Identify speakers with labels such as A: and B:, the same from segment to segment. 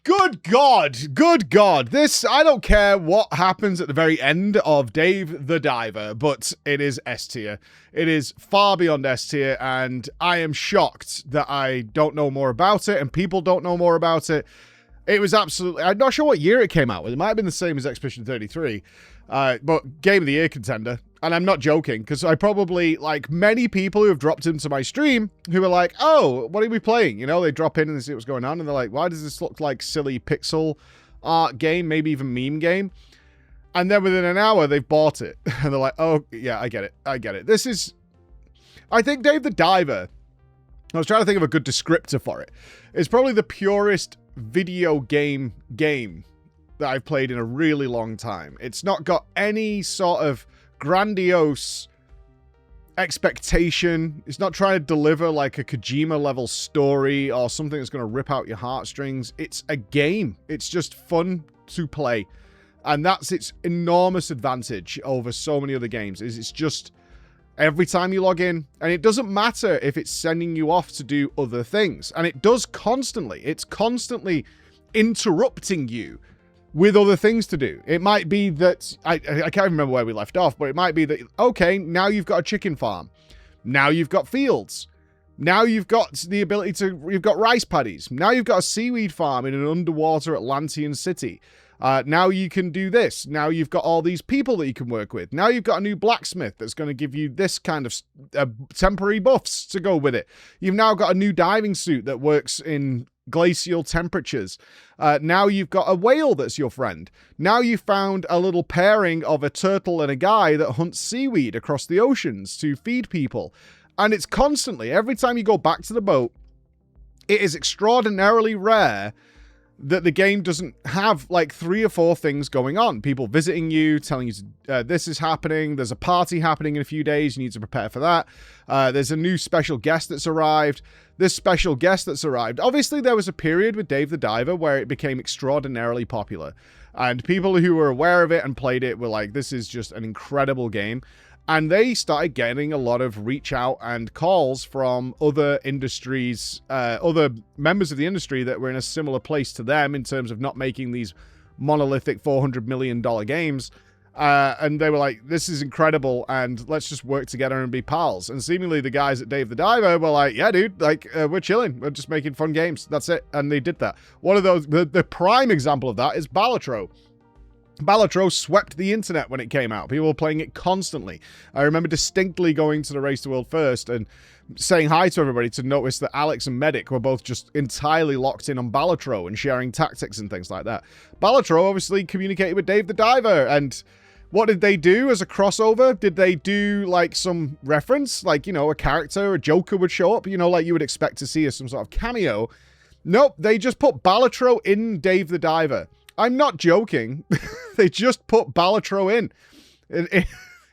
A: Good God. Good God. This, I don't care what happens at the very end of Dave the Diver, but it is S tier. It is far beyond S tier, and I am shocked that I don't know more about it, and people don't know more about it. It was absolutely... I'm not sure what year it came out with. It might have been the same as Expedition 33, but Game of the Year contender. And I'm not joking, because I probably, like many people who have dropped into my stream, who are like, oh, what are we playing? You know, they drop in and they see what's going on, and they're like, why does this look like silly pixel art game, maybe even meme game? And then within an hour, they've bought it. And they're like, oh, yeah, I get it. I get it. This is... I think Dave the Diver, I was trying to think of a good descriptor for it. It's probably the purest video game that I've played in a really long time. It's not got any sort of grandiose expectation. It's not trying to deliver like a Kojima level story or something that's going to rip out your heartstrings. It's a game. It's just fun to play. And that's its enormous advantage over so many other games. Is it's just every time you log in, and it doesn't matter if it's sending you off to do other things. And it does constantly. It's constantly interrupting you with other things to do. It might be that, I can't remember where we left off, but it might be that, okay, now you've got a chicken farm. Now you've got fields. Now you've got the ability to, you've got rice paddies. Now you've got a seaweed farm in an underwater Atlantean city. Now you can do this. Now you've got all these people that you can work with. Now you've got a new blacksmith that's going to give you this kind of temporary buffs to go with it. You've now got a new diving suit that works in glacial temperatures. Now you've got a whale that's your friend. Now you've found a little pairing of a turtle and a guy that hunts seaweed across the oceans to feed people. And it's constantly, every time you go back to the boat, it is extraordinarily rare that the game doesn't have like 3 or 4 things going on. People visiting you, telling you this is happening. There's a party happening in a few days. You need to prepare for that. There's a new special guest that's arrived. This special guest that's arrived. Obviously, there was a period with Dave the Diver where it became extraordinarily popular. And people who were aware of it and played it were like, this is just an incredible game. And they started getting a lot of reach out and calls from other industries, other members of the industry that were in a similar place to them in terms of not making these monolithic $400 million games. And they were like, this is incredible, and let's just work together and be pals. And seemingly the guys at Dave the Diver were like, yeah, dude, like, we're chilling. We're just making fun games. That's it. And they did that. One of those, the prime example of that is Balatro. Balatro swept the internet when it came out. People were playing it constantly. I remember distinctly going to the Race to World First and saying hi to everybody to notice that Alex and Medic were both just entirely locked in on Balatro and sharing tactics and things like that. Balatro obviously communicated with Dave the Diver, and what did they do as a crossover? Did they do like some reference? Like, you know, a character, a Joker would show up, you know, like you would expect to see as some sort of cameo. Nope, they just put Balatro in Dave the Diver. I'm not joking. They just put Balatro in.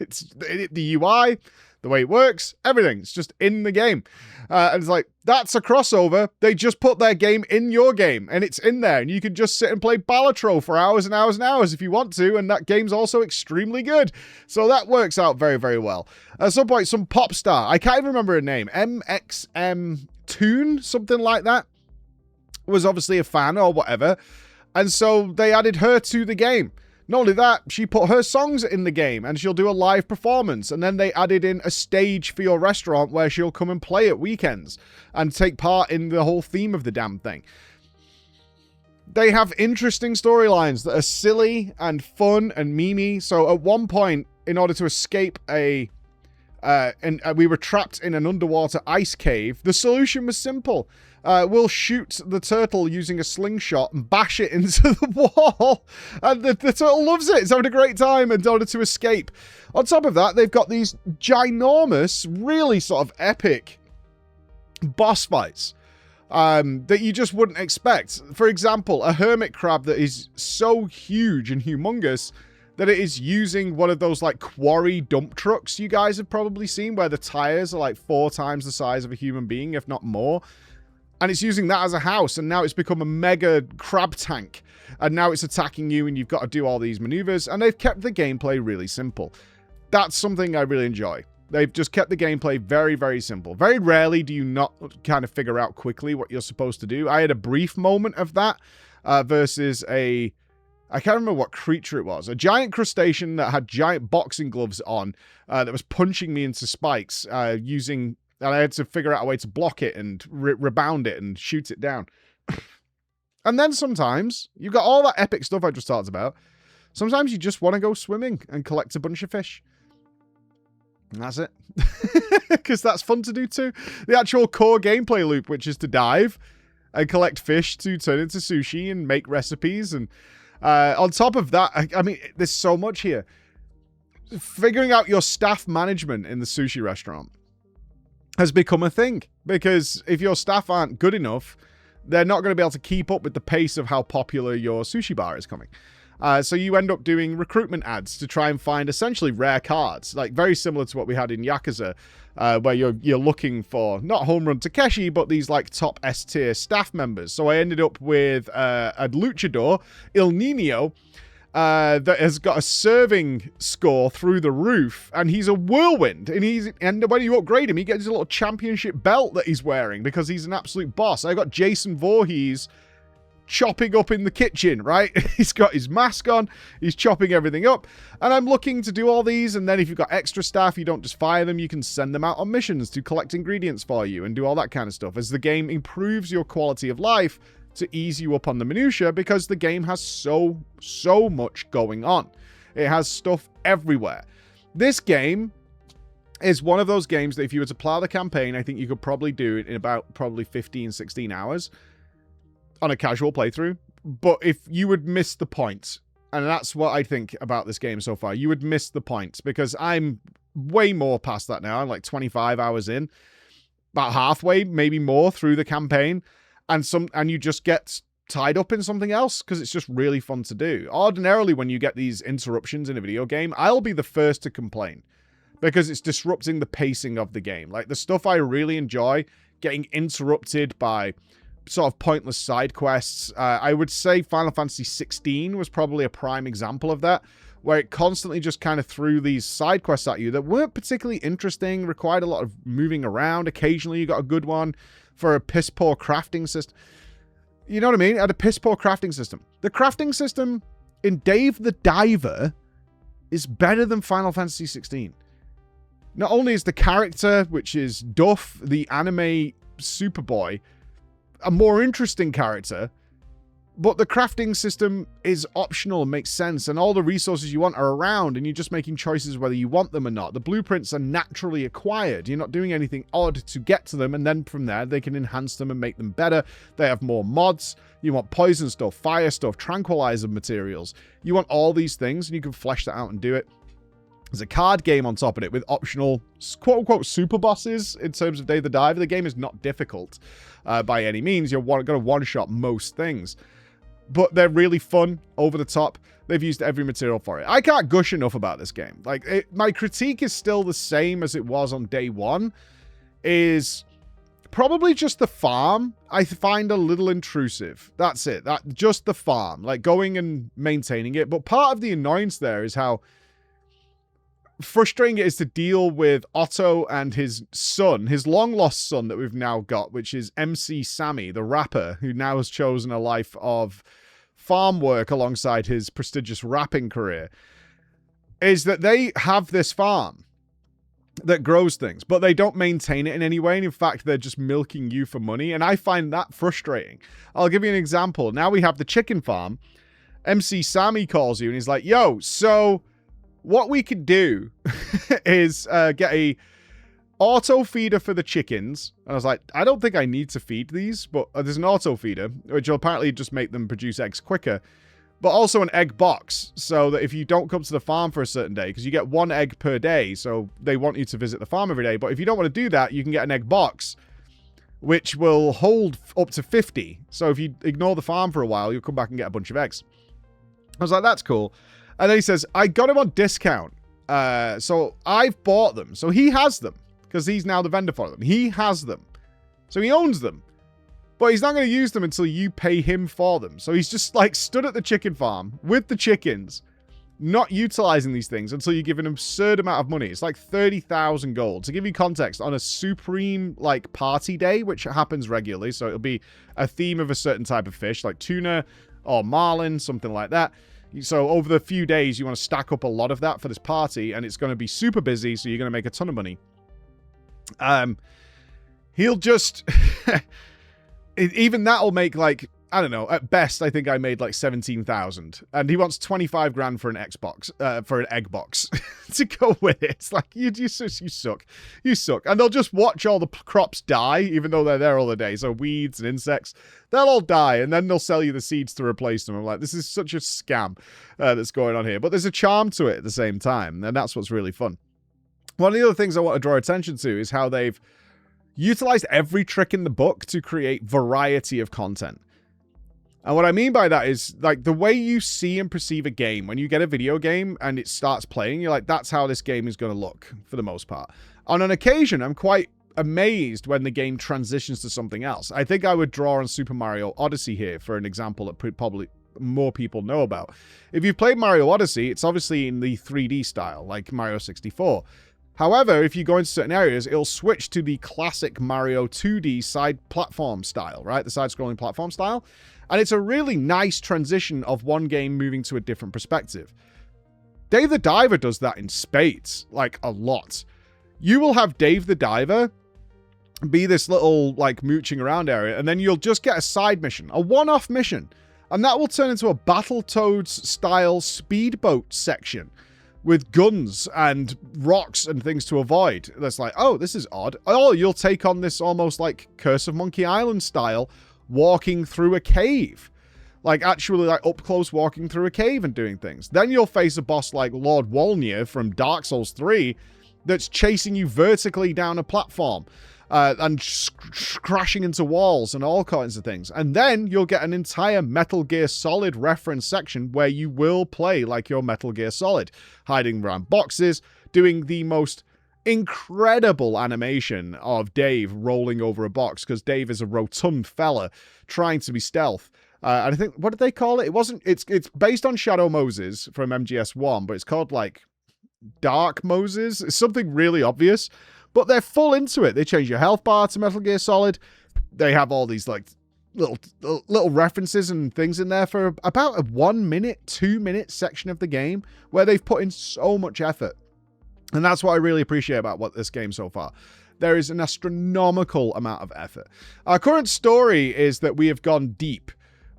A: It's the UI, the way it works, everything. It's just in the game. And it's like, that's a crossover. They just put their game in your game, and it's in there. And you can just sit and play Balatro for hours and hours and hours if you want to. And that game's also extremely good. So that works out very, very well. At some point, some pop star, I can't even remember her name, MXM Toon, something like that, was obviously a fan or whatever. And so they added her to the game. Not only that, she put her songs in the game and she'll do a live performance. And then they added in a stage for your restaurant where she'll come and play at weekends and take part in the whole theme of the damn thing. They have interesting storylines that are silly and fun and memey. So at one point, in order to escape we were trapped in an underwater ice cave, the solution was simple. We'll shoot the turtle using a slingshot and bash it into the wall. And the turtle loves it. It's having a great time in order to escape. On top of that, they've got these ginormous, really sort of epic boss fights that you just wouldn't expect. For example, a hermit crab that is so huge and humongous that it is using one of those like quarry dump trucks you guys have probably seen, where the tires are like 4 times the size of a human being, if not more. And it's using that as a house, and now it's become a mega crab tank. And now it's attacking you, and you've got to do all these maneuvers. And they've kept the gameplay really simple. That's something I really enjoy. They've just kept the gameplay very, very simple. Very rarely do you not kind of figure out quickly what you're supposed to do. I had a brief moment of that versus I can't remember what creature it was. A giant crustacean that had giant boxing gloves on that was punching me into spikes and I had to figure out a way to block it and rebound it and shoot it down. And then sometimes, you've got all that epic stuff I just talked about. Sometimes you just want to go swimming and collect a bunch of fish. And that's it. Because that's fun to do too. The actual core gameplay loop, which is to dive and collect fish to turn into sushi and make recipes. And on top of that, I mean, there's so much here. Figuring out your staff management in the sushi restaurant has become a thing. Because if your staff aren't good enough, they're not going to be able to keep up with the pace of how popular your sushi bar is coming. So you end up doing recruitment ads to try and find essentially rare cards, like very similar to what we had in Yakuza, where you're looking for not Home Run Takeshi, but these like top S tier staff members. So I ended up with a luchador, Il Nino, that has got a serving score through the roof, and he's a whirlwind. And when you upgrade him, he gets a little championship belt that he's wearing because he's an absolute boss. I got Jason Voorhees chopping up in the kitchen, right? He's got his mask on, he's chopping everything up, and I'm looking to do all these. And then if you've got extra staff, you don't just fire them, you can send them out on missions to collect ingredients for you and do all that kind of stuff as the game improves your quality of life to ease you up on the minutia, because the game has so much going on. It has stuff everywhere. This game is one of those games that if you were to plow the campaign, I think you could probably do it in about 15, 16 hours on a casual playthrough. But if you would miss the point, and that's what I think about this game so far, you would miss the point, because I'm way more past that now. I'm like 25 hours in, about halfway, maybe more through the campaign. And you just get tied up in something else because it's just really fun to do. Ordinarily, when you get these interruptions in a video game, I'll be the first to complain because it's disrupting the pacing of the game. Like the stuff I really enjoy, getting interrupted by sort of pointless side quests. I would say Final Fantasy 16 was probably a prime example of that, where it constantly just kind of threw these side quests at you that weren't particularly interesting, required a lot of moving around. Occasionally you got a good one for a piss-poor crafting system. You know what I mean? It had a piss-poor crafting system. The crafting system in Dave the Diver is better than Final Fantasy 16. Not only is the character, which is Duff, the anime Superboy, a more interesting character, but the crafting system is optional and makes sense, and all the resources you want are around, and you're just making choices whether you want them or not. The blueprints are naturally acquired. You're not doing anything odd to get to them, and then from there, they can enhance them and make them better. They have more mods. You want poison stuff, fire stuff, tranquilizer materials. You want all these things, and you can flesh that out and do it. There's a card game on top of it with optional quote-unquote super bosses in terms of Day the Diver. The game is not difficult by any means. You're going to one-shot most things. But they're really fun, over the top. They've used every material for it. I can't gush enough about this game. Like, my critique is still the same as it was on day one. Is probably just the farm I find a little intrusive. That's it. Just the farm. Like, going and maintaining it. But part of the annoyance there is how frustrating it is to deal with Otto and his son, his long-lost son that we've now got, which is MC Sammy, the rapper, who now has chosen a life of farm work alongside his prestigious rapping career, is that they have this farm that grows things, but they don't maintain it in any way, and in fact, they're just milking you for money, and I find that frustrating. I'll give you an example. Now we have the chicken farm. MC Sammy calls you, and he's like, yo, so what we could do is get a auto feeder for the chickens. And I was like, I don't think I need to feed these, but there's an auto feeder, which will apparently just make them produce eggs quicker. But also an egg box, so that if you don't come to the farm for a certain day, because you get 1 egg per day, so they want you to visit the farm every day. But if you don't want to do that, you can get an egg box, which will hold up to 50. So if you ignore the farm for a while, you'll come back and get a bunch of eggs. I was like, that's cool. And then he says, I got him on discount. So I've bought them. So he has them because he's now the vendor for them. He has them. So he owns them. But he's not going to use them until you pay him for them. So he's just like stood at the chicken farm with the chickens, not utilizing these things until you give an absurd amount of money. It's like 30,000 gold. To give you context, on a supreme like party day, which happens regularly, so it'll be a theme of a certain type of fish, like tuna, or marlin, something like that. So over the few days, you want to stack up a lot of that for this party, and it's going to be super busy, so you're going to make a ton of money. He'll just... even that'll make, like, I don't know, at best, I think I made like 17,000. And he wants 25 grand for an Xbox, for an egg box to go with it. It's like, you suck. You suck. And they'll just watch all the crops die, even though they're there all the day. So weeds and insects, they'll all die. And then they'll sell you the seeds to replace them. I'm like, this is such a scam that's going on here. But there's a charm to it at the same time. And that's what's really fun. One of the other things I want to draw attention to is how they've utilized every trick in the book to create variety of content. And what I mean by that is, like, the way you see and perceive a game, when you get a video game and it starts playing, you're like, that's how this game is going to look, for the most part. On an occasion, I'm quite amazed when the game transitions to something else. I think I would draw on Super Mario Odyssey here for an example that probably more people know about. If you've played Mario Odyssey, it's obviously in the 3D style, like Mario 64. However, if you go into certain areas, it'll switch to the classic Mario 2D side platform style, right? The side-scrolling platform style. And it's a really nice transition of one game moving to a different perspective. Dave the Diver does that in spades, like a lot. You will have Dave the Diver be this little, like, mooching around area, and then you'll just get a side mission, a one-off mission, and that will turn into a Battletoads-style speedboat section with guns and rocks and things to avoid. That's like, oh, this is odd. Oh, you'll take on this almost like Curse of Monkey Island style walking through a cave. Like, actually, like, up close walking through a cave and doing things. Then you'll face a boss like Lord Wolnir from Dark Souls 3 that's chasing you vertically down a platform and crashing into walls and all kinds of things. And then you'll get an entire Metal Gear Solid reference section where you will play like your Metal Gear Solid, hiding around boxes, doing the most incredible animation of Dave rolling over a box, because Dave is a rotund fella trying to be stealth. And I think, what did they call it? It's based on Shadow Moses from MGS1, but it's called like Dark Moses. It's something really obvious, but they're full into it. They change your health bar to Metal Gear Solid. They have all these like little references and things in there for about a 1 minute, 2 minute section of the game where they've put in so much effort. And that's what I really appreciate about this game so far. There is an astronomical amount of effort. Our current story is that we have gone deep.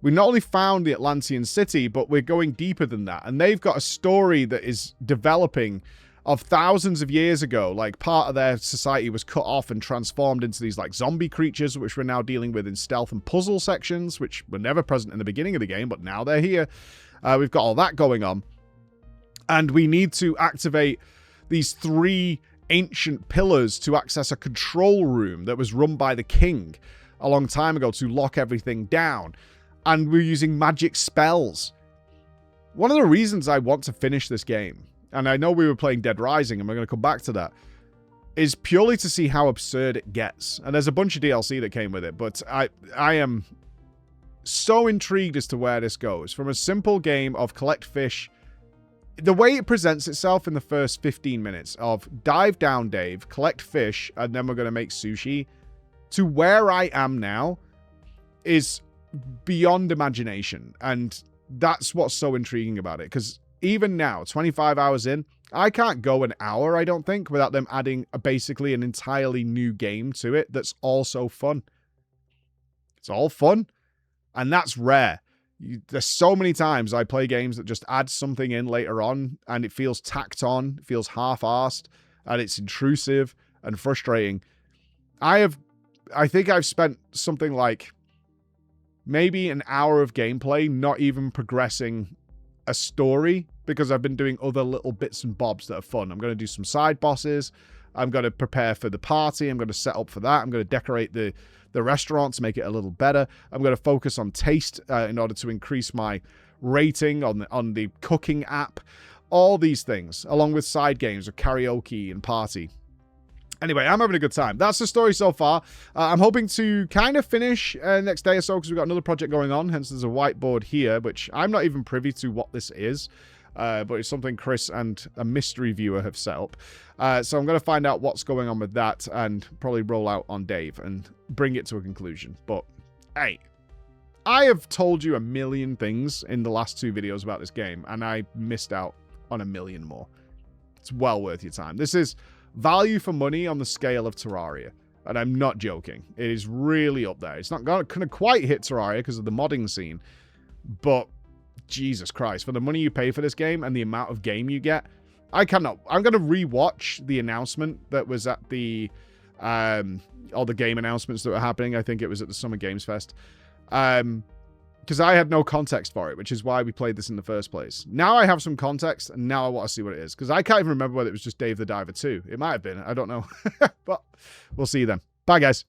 A: We not only found the Atlantean city, but we're going deeper than that. And they've got a story that is developing of thousands of years ago. Like, part of their society was cut off and transformed into these like zombie creatures, which we're now dealing with in stealth and puzzle sections, which were never present in the beginning of the game, but now they're here. We've got all that going on. And we need to activate these 3 ancient pillars to access a control room that was run by the king a long time ago to lock everything down. And we're using magic spells. One of the reasons I want to finish this game, and I know we were playing Dead Rising, and we're going to come back to that, is purely to see how absurd it gets. And there's a bunch of DLC that came with it, but I am so intrigued as to where this goes. From a simple game of collect fish, the way it presents itself in the first 15 minutes of dive down, Dave, collect fish, and then we're going to make sushi, to where I am now is beyond imagination. And that's what's so intriguing about it, because even now, 25 hours in, I can't go an hour, I don't think, without them adding basically an entirely new game to it that's also fun. It's all fun, and that's rare. There's so many times I play games that just add something in later on, and it feels tacked on, it feels half-arsed, and it's intrusive and frustrating. I think I've spent something like maybe an hour of gameplay not even progressing a story, because I've been doing other little bits and bobs that are fun. I'm going to do some side bosses. I'm going to prepare for the party. I'm going to set up for that. I'm going to decorate the restaurant to make it a little better. I'm going to focus on taste in order to increase my rating on the cooking app. All these things, along with side games of karaoke and party. Anyway, I'm having a good time. That's the story so far. I'm hoping to kind of finish next day or so, because we've got another project going on. Hence, there's a whiteboard here, which I'm not even privy to what this is. But it's something Chris and a mystery viewer have set up. So I'm going to find out what's going on with that and probably roll out on Dave and bring it to a conclusion. But, hey, I have told you a million things in the last 2 videos about this game, and I missed out on a million more. It's well worth your time. This is value for money on the scale of Terraria, and I'm not joking. It is really up there. It's not going to quite hit Terraria because of the modding scene, but Jesus Christ, for the money you pay for this game and the amount of game you get, I cannot. I'm going to rewatch the announcement that was at the all the game announcements that were happening. I think it was at the Summer Games Fest. Because I had no context for it, which is why we played this in the first place. Now I have some context, and now I want to see what it is. Because I can't even remember whether it was just Dave the Diver 2. It might have been. I don't know. But we'll see you then. Bye, guys.